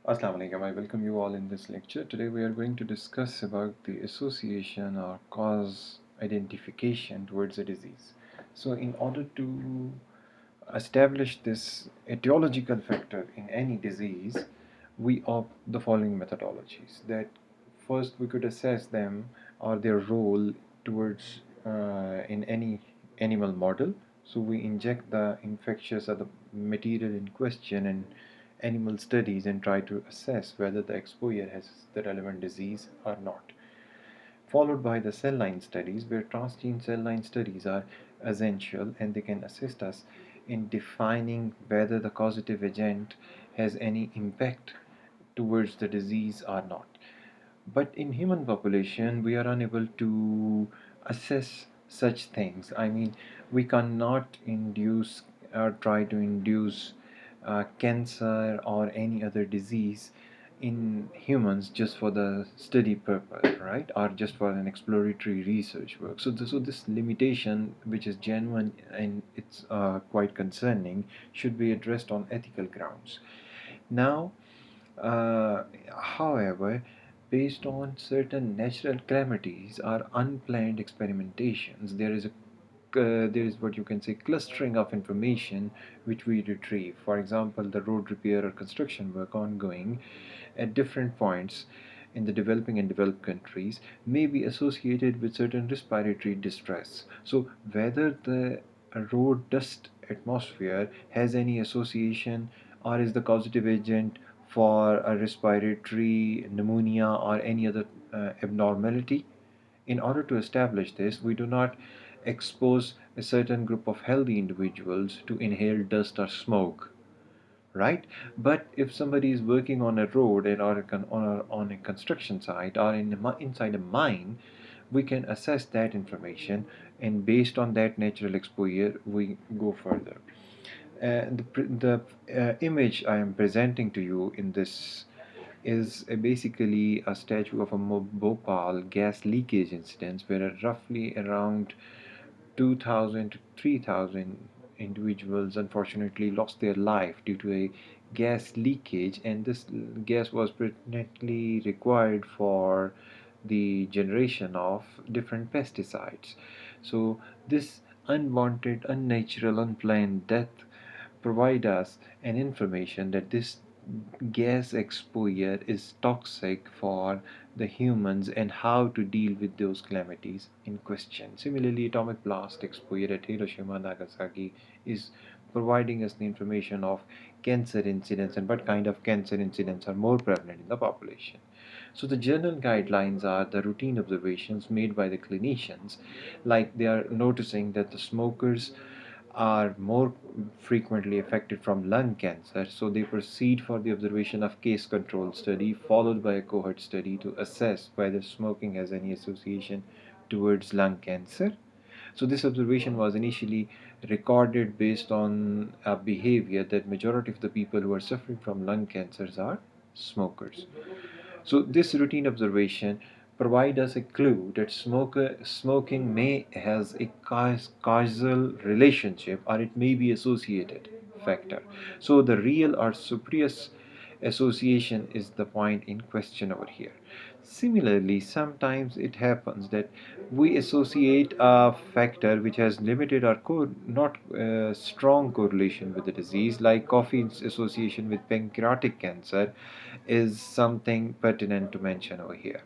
Assalamu alaikum. I welcome you all in this lecture. Today we are going to discuss about the association or cause identification towards a disease. So in order to establish this etiological factor in any disease, we opt the following methodologies. That first we could assess them or their role towards in any animal model. So we inject the infectious or the material in question in animal studies and try to assess whether the exposure has the relevant disease or not. Followed by the cell line studies, where transgene cell line studies are essential and they can assist us in defining whether the causative agent has any impact towards the disease or not. But in human population, we are unable to assess such things. I mean, we cannot induce or try to induce cancer or any other disease in humans just for the study purpose, right? Or just for an exploratory research work. So this limitation, which is genuine and it's quite concerning, should be addressed on ethical grounds. Now, however, based on certain natural calamities or unplanned experimentations, there is what you can say clustering of information which we retrieve. For example, the road repair or construction work ongoing at different points in the developing and developed countries may be associated with certain respiratory distress. So, whether the road dust atmosphere has any association or is the causative agent for a respiratory pneumonia or any other abnormality. In order to establish this, we do not expose a certain group of healthy individuals to inhale dust or smoke, right? But if somebody is working on a road and or on a construction site or inside a mine, we can assess that information, and based on that natural exposure, we go further. The image I am presenting to you in this is basically a statue of a Bhopal gas leakage incident where roughly around 2,000 to 3,000 individuals unfortunately lost their life due to a gas leakage, and this gas was pertinently required for the generation of different pesticides. So, this unwanted, unnatural, unplanned death provide us an information that this gas exposure is toxic for the humans and how to deal with those calamities in question. Similarly, atomic blast exposure at Hiroshima and Nagasaki is providing us the information of cancer incidents and what kind of cancer incidents are more prevalent in the population. So the general guidelines are the routine observations made by the clinicians, like they are noticing that the smokers are more frequently affected from lung cancer, so they proceed for the observation of case control study followed by a cohort study to assess whether smoking has any association towards lung cancer. So this observation was initially recorded based on a behavior that majority of the people who are suffering from lung cancers are smokers. So this routine observation provide us a clue that smoking may has a causal relationship or it may be associated factor. So the real or spurious association is the point in question over here. Similarly, sometimes it happens that we associate a factor which has limited or not strong correlation with the disease, like coffee's association with pancreatic cancer is something pertinent to mention over here.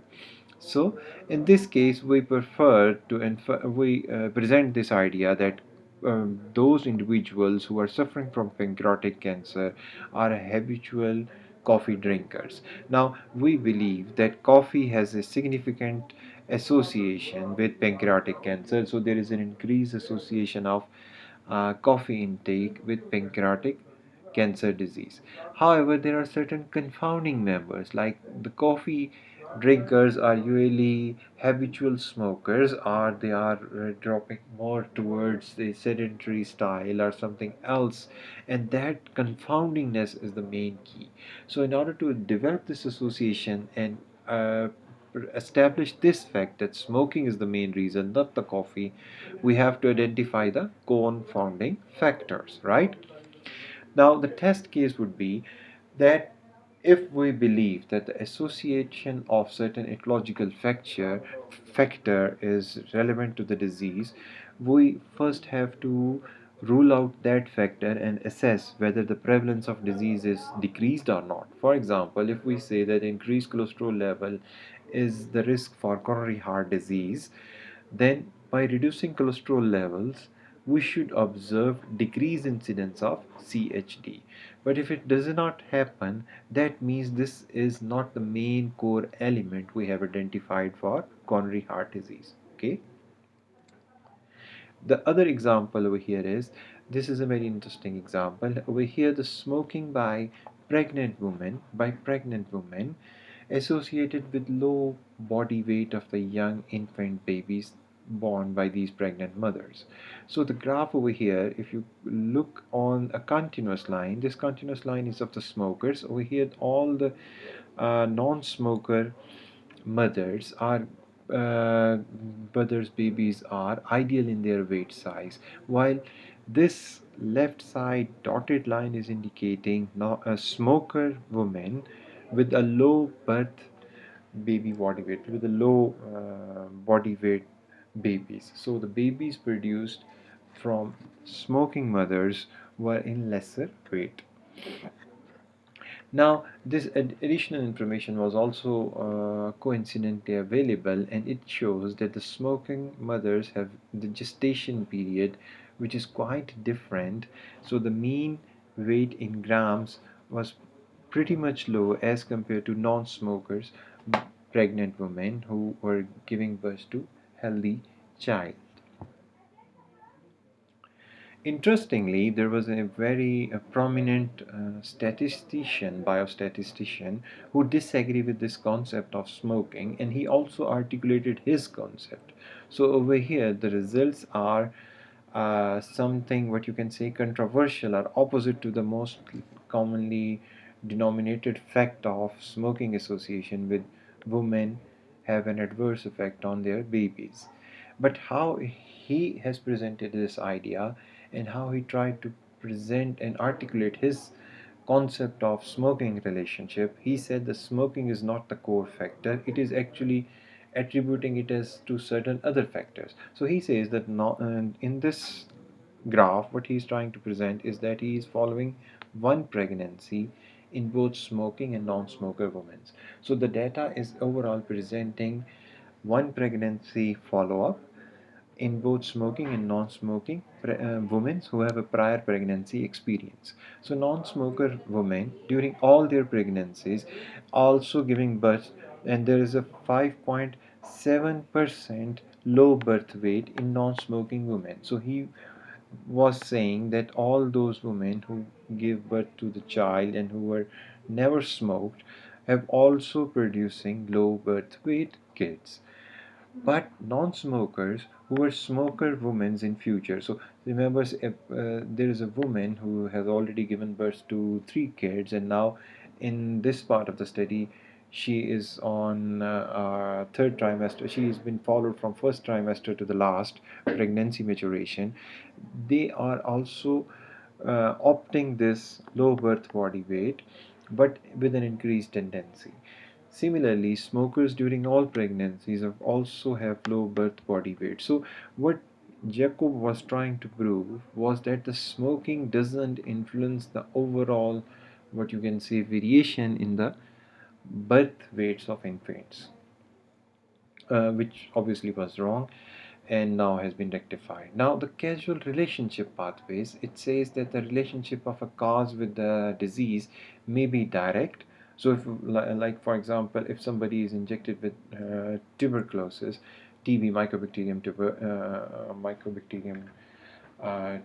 So, in this case, we prefer to present this idea that those individuals who are suffering from pancreatic cancer are habitual coffee drinkers. Now, we believe that coffee has a significant association with pancreatic cancer, so there is an increased association of coffee intake with pancreatic cancer disease. However, there are certain confounding members, like the coffee drinkers are usually habitual smokers, or they are dropping more towards the sedentary style or something else, and that confoundingness is the main key. So, in order to develop this association and establish this fact that smoking is the main reason, not the coffee, we have to identify the confounding factors, right? Now, the test case would be that If we believe that the association of certain ecological factor is relevant to the disease, we first have to rule out that factor and assess whether the prevalence of disease is decreased or not. For example, if we say that increased cholesterol level is the risk for coronary heart disease, then by reducing cholesterol levels, we should observe decreased incidence of CHD. But if it does not happen, that means this is not the main core element we have identified for coronary heart disease. Okay. The other example over here is, this is a very interesting example. Over here, the smoking by pregnant women associated with low body weight of the young infant babies born by these pregnant mothers. So the graph over here, if you look on a continuous line, this continuous line is of the smokers. Over here, all the non-smoker mothers are mothers babies are ideal in their weight size, while this left side dotted line is indicating now a smoker woman with a low birth baby body weight, with a low body weight babies. So the babies produced from smoking mothers were in lesser weight. Now, this additional information was also coincidentally available, and it shows that the smoking mothers have the gestation period, which is quite different. So, the mean weight in grams was pretty much low as compared to non smokers, pregnant women who were giving birth to healthy child. Interestingly, there was a very prominent biostatistician, who disagreed with this concept of smoking, and he also articulated his concept. So over here, the results are something what you can say controversial or opposite to the most commonly denominated fact of smoking association with women have an adverse effect on their babies. But how he has presented this idea and how he tried to present and articulate his concept of smoking relationship, he said the smoking is not the core factor, it is actually attributing it as to certain other factors. So he says that in this graph, what he's trying to present is that he is following one pregnancy in both smoking and non-smoker women. So the data is overall presenting one pregnancy follow-up in both smoking and non-smoking women who have a prior pregnancy experience. So non-smoker women during all their pregnancies also giving birth, and there is a 5.7% low birth weight in non-smoking women. So he was saying that all those women who give birth to the child and who were never smoked have also producing low birth weight kids, but non-smokers who were smoker women in future. So remember, if, there is a woman who has already given birth to three kids, and now in this part of the study she is on third trimester. She has been followed from first trimester to the last pregnancy maturation. They are also opting this low birth body weight but with an increased tendency. Similarly, smokers during all pregnancies also have low birth body weight. So, what Jacob was trying to prove was that the smoking doesn't influence the overall, what you can say, variation in the birth weights of infants, which obviously was wrong and now has been rectified. Now, the causal relationship pathways, it says that the relationship of a cause with the disease may be direct. So, if, like for example, if somebody is injected with tuberculosis, TB, mycobacterium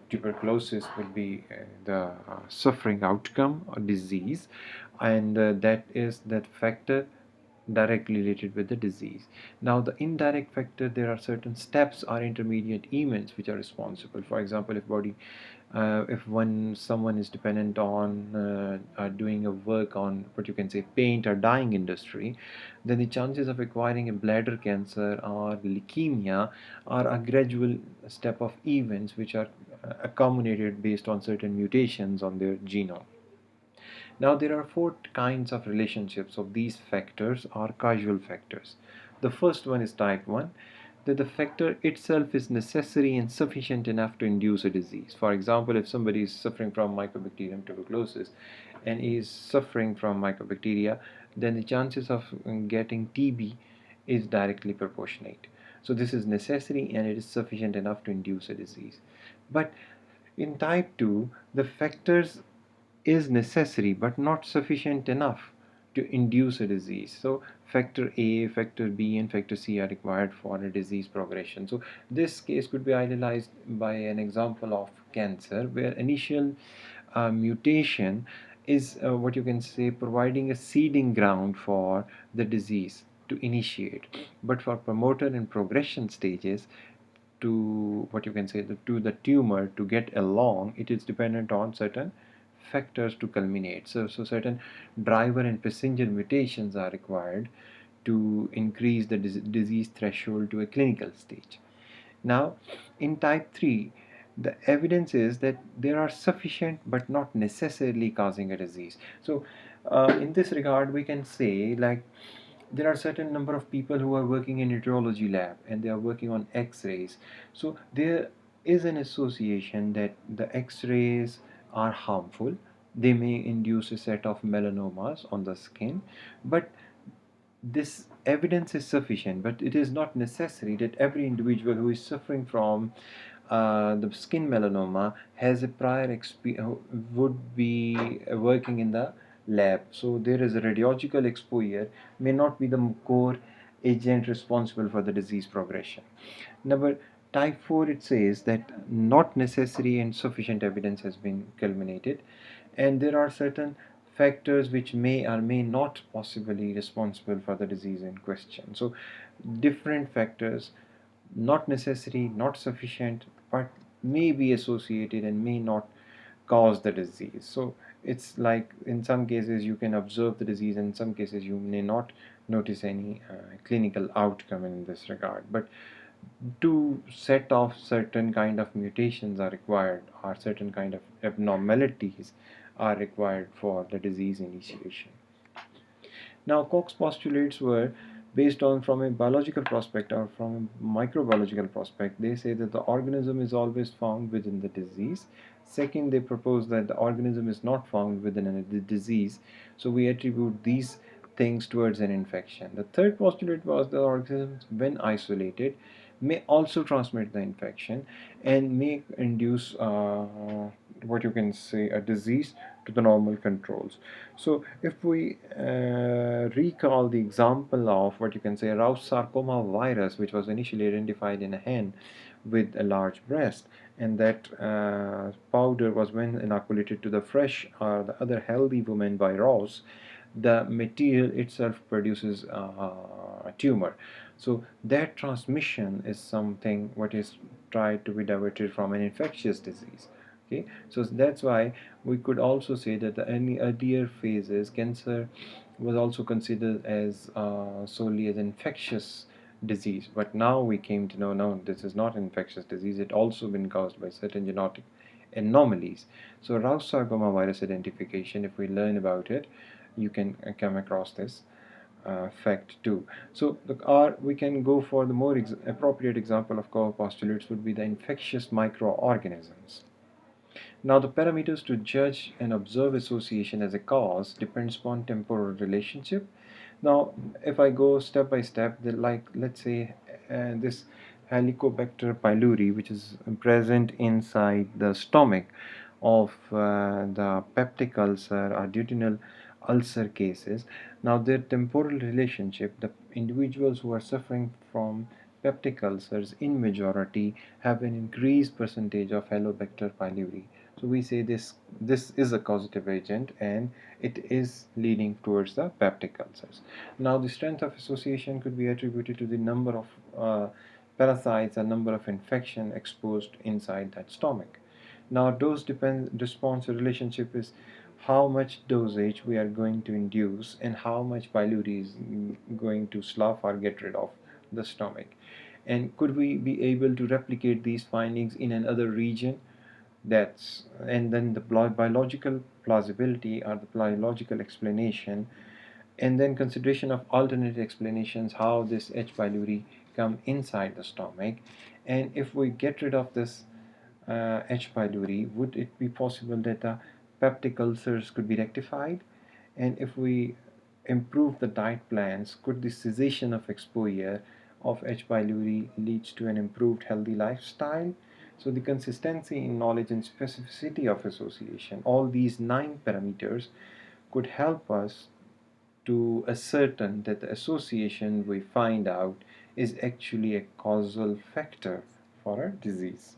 tuberculosis will be the suffering outcome or disease, and that is that factor directly related with the disease. Now, the indirect factor, there are certain steps or intermediate events which are responsible. For example, if when someone is dependent on doing a work on what you can say paint or dyeing industry, then the chances of acquiring a bladder cancer or leukemia are a gradual step of events which are accumulated based on certain mutations on their genome. Now there are four kinds of relationships of these factors or causal factors. The first one is type 1, that the factor itself is necessary and sufficient enough to induce a disease. For example, if somebody is suffering from Mycobacterium tuberculosis and is suffering from mycobacteria, then the chances of getting TB is directly proportionate. So this is necessary and it is sufficient enough to induce a disease. But in type 2, the factors is necessary but not sufficient enough to induce a disease. So factor A, factor B, and factor C are required for a disease progression. So this case could be idealized by an example of cancer where initial mutation is what you can say providing a seeding ground for the disease to initiate. But for promoter and progression stages, to what you can say to the tumor to get along, it is dependent on certain factors to culminate. So certain driver and passenger mutations are required to increase the disease threshold to a clinical stage. Now, in type 3, the evidence is that there are sufficient but not necessarily causing a disease. So, in this regard, we can say like there are certain number of people who are working in radiology lab and they are working on X-rays. So there is an association that the X-rays are harmful. They may induce a set of melanomas on the skin, but this evidence is sufficient, but it is not necessary that every individual who is suffering from the skin melanoma has a prior experience, would be working in the lab. So there is a radiological exposure may not be the core agent responsible for the disease progression. Number type 4, it says that not necessary and sufficient evidence has been culminated, and there are certain factors which may or may not possibly responsible for the disease in question. So different factors, not necessary, not sufficient, but may be associated and may not cause the disease. So it's like in some cases you can observe the disease, in some cases you may not notice any clinical outcome in this regard. But to set off certain kind of mutations are required or certain kind of abnormalities are required for the disease initiation. Now, Koch's postulates were based on from a biological prospect or from a microbiological prospect. They say that the organism is always found within the disease. Second, they propose that the organism is not found within the disease. So we attribute these things towards an infection. The third postulate was the organisms, when isolated, may also transmit the infection and may induce what you can say a disease to the normal controls. So if we recall the example of what you can say Rous sarcoma virus, which was initially identified in a hen with a large breast, and that powder was when inoculated to the fresh or the other healthy woman by Rous, the material itself produces a tumor. So that transmission is something what is tried to be diverted from an infectious disease. Okay, so that's why we could also say that the any earlier phases cancer was also considered as solely as infectious disease, but now we came to know no, this is not infectious disease, it also been caused by certain genetic anomalies. So Rous sarcoma virus identification, if we learn about it, you can come across this fact too. So we can go for the more appropriate example of core postulates would be the infectious microorganisms. Now the parameters to judge and observe association as a cause depends upon temporal relationship. Now if I go step by step, like let's say this Helicobacter pylori, which is present inside the stomach of the peptic ulcer or duodenal ulcer cases. Now their temporal relationship, the individuals who are suffering from peptic ulcers in majority have an increased percentage of Helicobacter pylori. So we say this is a causative agent and it is leading towards the peptic ulcers. Now the strength of association could be attributed to the number of parasites and number of infection exposed inside that stomach. Now dose response relationship is how much dosage we are going to induce and how much pylori is going to slough or get rid of the stomach. And could we be able to replicate these findings in another region? That's and then the biological plausibility or the logical explanation, and then consideration of alternate explanations how this H. pylori come inside the stomach, and if we get rid of this H. pylori, would it be possible that the peptic ulcers could be rectified? And if we improve the diet plans, could the cessation of exposure of H. pylori leads to an improved healthy lifestyle? So the consistency in knowledge and specificity of association, all these 9 parameters could help us to ascertain that the association we find out is actually a causal factor for a disease.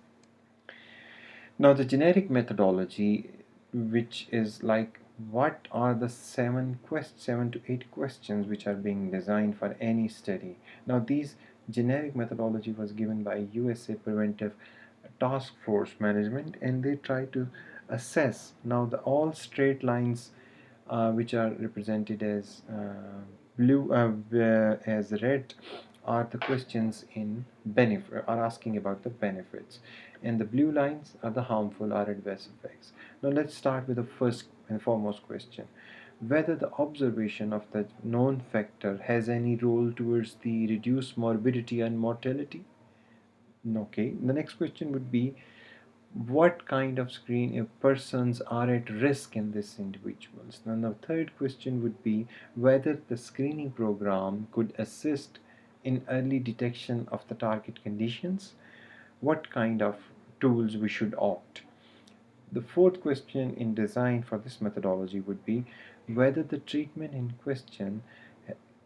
Now, the generic methodology, which is like what are the 7 to 8 questions which are being designed for any study. Now, these generic methodology was given by USA Preventive Task Force Management, and they try to assess now the all straight lines which are represented as blue as red are the questions in benefit are asking about the benefits, and the blue lines are the harmful or adverse effects. Now let's start with the first and foremost question: whether the observation of the known factor has any role towards the reduced morbidity and mortality. Okay, the next question would be what kind of screen if persons are at risk in these individuals. Then the third question would be whether the screening program could assist in early detection of the target conditions, what kind of tools we should opt. The fourth question in design for this methodology would be whether the treatment in question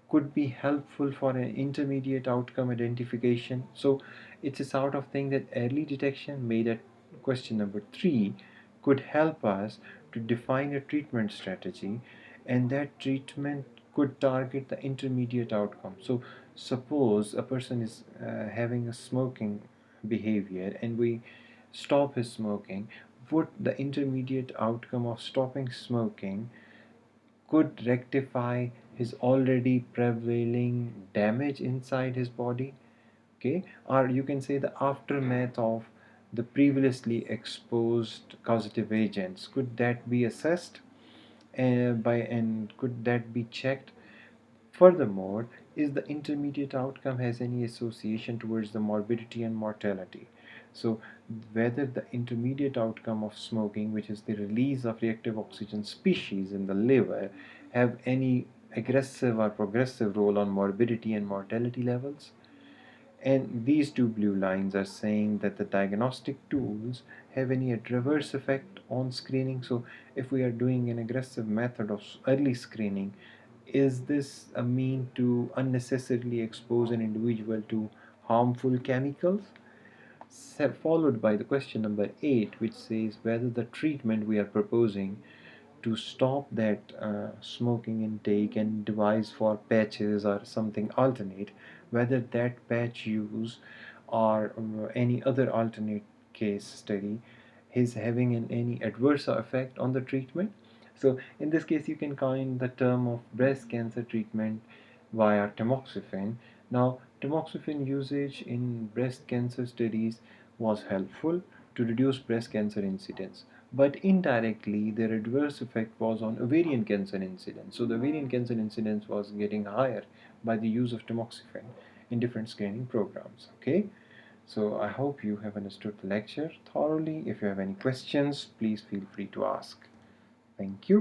could be helpful for an intermediate outcome identification. So it's a sort of thing that early detection made at question number 3 could help us to define a treatment strategy, and that treatment could target the intermediate outcome. So suppose a person is having a smoking behavior and we stop his smoking, would the intermediate outcome of stopping smoking could rectify his already prevailing damage inside his body? Okay, or you can say the aftermath of the previously exposed causative agents, could that be assessed by and could that be checked? Furthermore, is the intermediate outcome has any association towards the morbidity and mortality? So whether the intermediate outcome of smoking, which is the release of reactive oxygen species in the liver, have any aggressive or progressive role on morbidity and mortality levels? And these two blue lines are saying that the diagnostic tools have any adverse effect on screening. So if we are doing an aggressive method of early screening, is this a mean to unnecessarily expose an individual to harmful chemicals? Followed by the question number 8, which says whether the treatment we are proposing to stop that smoking intake and devise for patches or something alternate, whether that patch use or any other alternate case study is having any adverse effect on the treatment. So in this case you can coin the term of breast cancer treatment via tamoxifen. Now tamoxifen usage in breast cancer studies was helpful to reduce breast cancer incidence, but indirectly their adverse effect was on ovarian cancer incidence. So the ovarian cancer incidence was getting higher by the use of tamoxifen in different screening programs. Okay, so I hope you have understood the lecture thoroughly. If you have any questions, please feel free to ask. Thank you.